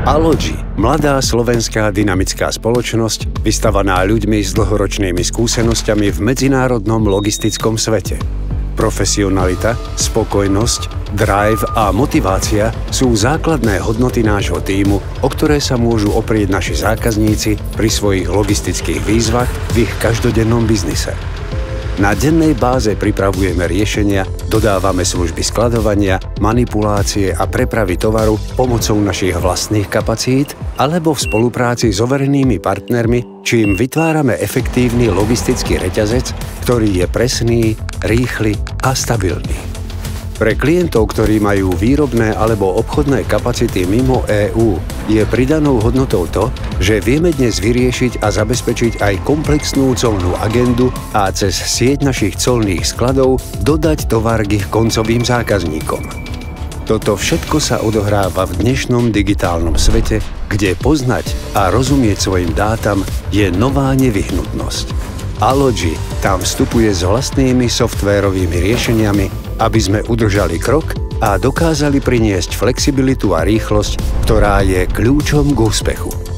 Allogy, mladá slovenská dynamická spoločnosť, vystavaná ľuďmi s dlhoročnými skúsenosťami v medzinárodnom logistickom svete. Profesionalita, spokojnosť, drive a motivácia sú základné hodnoty nášho tímu, o ktoré sa môžu oprieť naši zákazníci pri svojich logistických výzvach v ich každodennom biznise. Na dennej báze pripravujeme riešenia, dodávame služby skladovania, manipulácie a prepravy tovaru pomocou našich vlastných kapacít alebo v spolupráci s overenými partnermi, čím vytvárame efektívny logistický reťazec, ktorý je presný, rýchly a stabilný. Pre klientov, ktorí majú výrobné alebo obchodné kapacity mimo EÚ, je pridanou hodnotou to, že vieme dnes vyriešiť a zabezpečiť aj komplexnú colnú agendu a cez sieť našich colných skladov dodať tovar k ich koncovým zákazníkom. Toto všetko sa odohráva v dnešnom digitálnom svete, kde poznať a rozumieť svojim dátam je nová nevyhnutnosť. Allogy tam vstupuje s vlastnými softvérovými riešeniami, aby sme udržali krok a dokázali priniesť flexibilitu a rýchlosť, ktorá je kľúčom k úspechu.